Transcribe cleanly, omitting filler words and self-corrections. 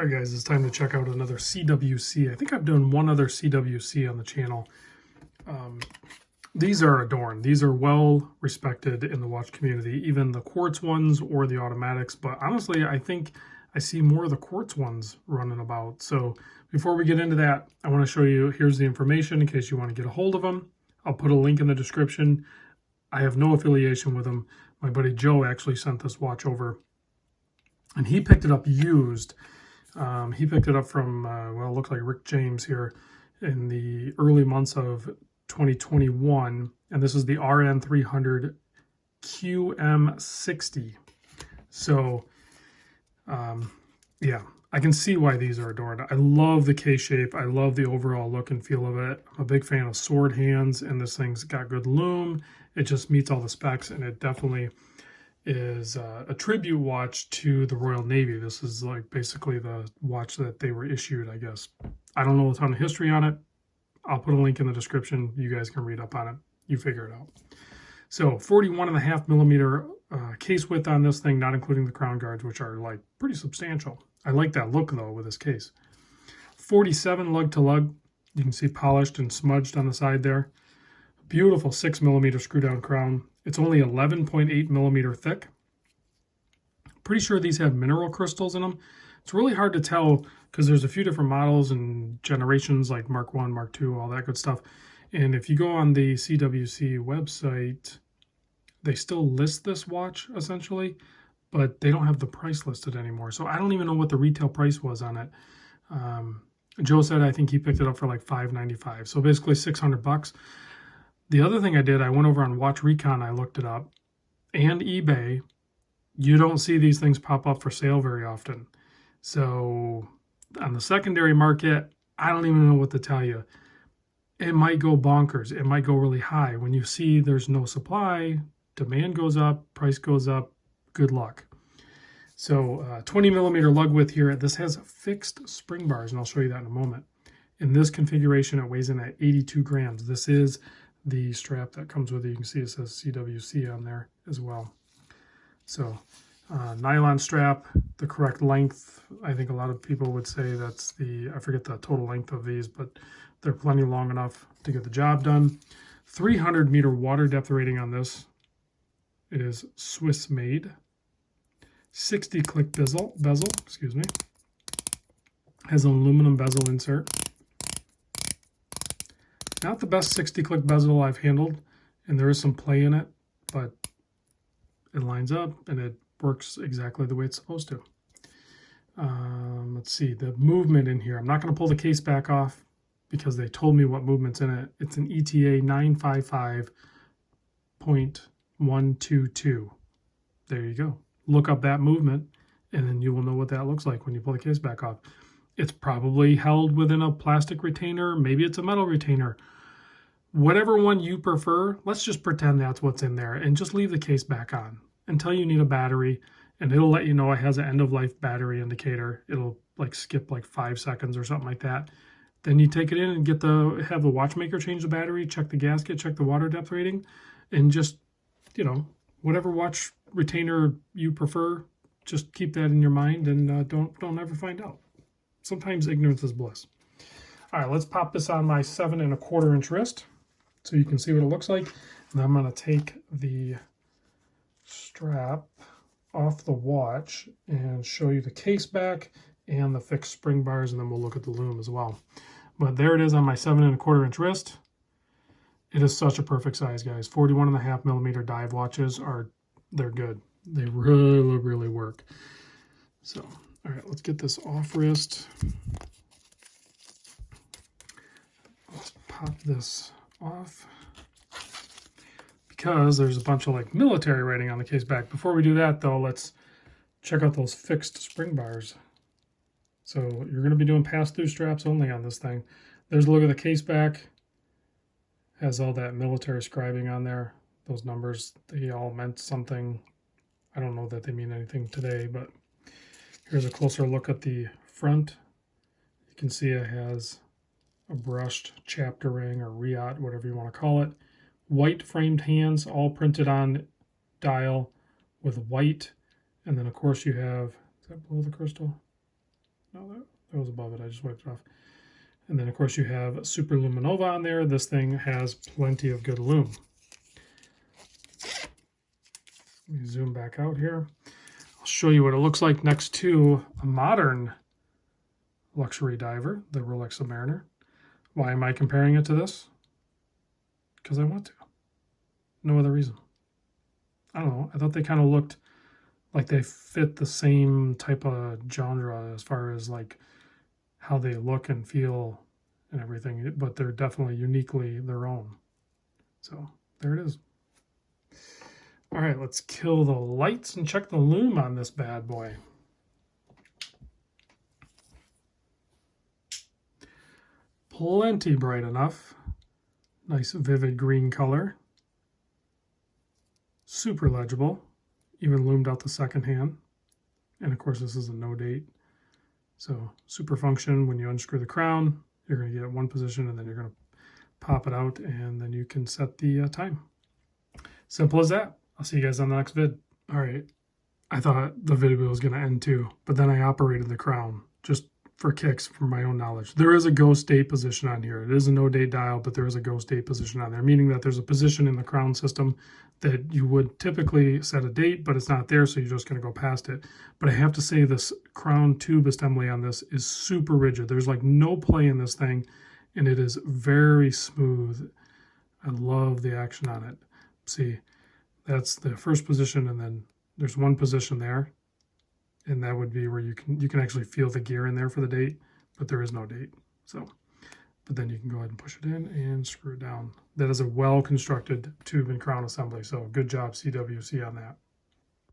All right, guys, it's time to check out another CWC. I think I've done one other CWC on the channel. These are adorned. These are well respected in the watch community, even the quartz ones or the automatics. But honestly, I think I see more of the quartz ones running about. So before we get into that, I want to show you, here's the information in case you want to get a hold of them. I'll put a link in the description. I have no affiliation with them. My buddy Joe actually sent this watch over, and he picked it up used. He picked it up from, well, it looks like Rick James here in the early months of 2021. And this is the RN300-QM60. So, yeah, I can see why these are adorned. I love the case shape. I love the overall look and feel of it. I'm a big fan of sword hands, and this thing's got good loom. It just meets all the specs, and it definitely is a tribute watch to the Royal Navy. This is like basically the watch that they were issued, I guess. I don't know a ton of history on it. I'll put a link in the description. You guys can read up on it. You figure it out. So 41.5 millimeter case width on this thing, not including the crown guards, which are like pretty substantial. I like that look though with this case. 47 lug to lug. You can see polished and smudged on the side there. Beautiful 6 millimeter screw down crown. It's only 11.8 millimeter thick. Pretty sure these have mineral crystals in them. It's really hard to tell because there's a few different models and generations like Mark 1, Mark 2, all that good stuff. And if you go on the CWC website, they still list this watch essentially, but they don't have the price listed anymore. So I don't even know what the retail price was on it. Joe said I think he picked it up for like $5.95. So basically 600 bucks. The other thing I did, I went over on Watch Recon, I looked it up, and eBay. You don't see these things pop up for sale very often. So on the secondary market, I don't even know what to tell you. It might go bonkers. It might go really high. When you see there's no supply, demand goes up, price goes up, good luck. So 20 millimeter lug width here. This has fixed spring bars, and I'll show you that in a moment. In this configuration, it weighs in at 82 grams. This is the strap that comes with it. You can see it says CWC on there as well. So nylon strap, the correct length. I think a lot of people would say that's I forget the total length of these, but they're plenty long enough to get the job done. 300 meter water depth rating on this. It is Swiss made. 60 click bezel, excuse me. Has an aluminum bezel insert. Not the best 60 click bezel I've handled, and there is some play in it, but it lines up and it works exactly the way it's supposed to. Let's see, the movement in here. I'm not going to pull the case back off because they told me what movement's in it. It's an ETA 955.122. There you go. Look up that movement, and then you will know what that looks like when you pull the case back off. It's probably held within a plastic retainer. Maybe it's a metal retainer. Whatever one you prefer, let's just pretend that's what's in there and just leave the case back on until you need a battery, and it'll let you know it has an end-of-life battery indicator. It'll like skip like 5 seconds or something like that. Then you take it in and have the watchmaker change the battery, check the gasket, check the water depth rating, and just, you know, whatever watch retainer you prefer, just keep that in your mind and don't ever find out. Sometimes ignorance is bliss. All right, let's pop this on my 7 1/4 inch wrist so you can see what it looks like. And I'm going to take the strap off the watch and show you the case back and the fixed spring bars, and then we'll look at the loom as well. But there it is on my 7 1/4 inch wrist. It is such a perfect size, guys. 41.5 millimeter dive watches they're good. They really, really work. So, all right, let's get this off wrist. Let's pop this off because there's a bunch of like military writing on the case back. Before we do that though, let's check out those fixed spring bars. So you're going to be doing pass-through straps only on this thing. There's a look at the case back. Has all that military scribing on there. Those numbers, they all meant something. I don't know that they mean anything today, but here's a closer look at the front. You can see it has a brushed chapter ring or riot, whatever you want to call it. White framed hands, all printed on dial with white. And then, of course, you have, is that below the crystal? No, that was above it. I just wiped it off. And then, of course, you have Super Luminova on there. This thing has plenty of good loom. Let me zoom back out here. I'll show you what it looks like next to a modern luxury diver, the Rolex Submariner. Why am I comparing it to this? Because I want to. No other reason. I don't know. I thought they kind of looked like they fit the same type of genre as far as like how they look and feel and everything, but they're definitely uniquely their own. So there it is. All right, let's kill the lights and check the loom on this bad boy. Plenty bright enough. Nice vivid green color. Super legible. Even loomed out the second hand. And of course this is a no date. So super function, when you unscrew the crown, you're going to get one position and then you're going to pop it out and then you can set the time. Simple as that. I'll see you guys on the next vid. All right. I thought the video was going to end too, but then I operated the crown just for kicks from my own knowledge. There is a ghost date position on here. It is a no date dial, but there is a ghost date position on there, meaning that there's a position in the crown system that you would typically set a date, but it's not there, so you're just going to go past it. But I have to say this crown tube assembly on this is super rigid. There's like no play in this thing, and it is very smooth. I love the action on it. See, that's the first position, and then there's one position there, and that would be where you can actually feel the gear in there for the date, but there is no date. So, but then you can go ahead and push it in and screw it down. That is a well-constructed tube and crown assembly, so good job CWC on that.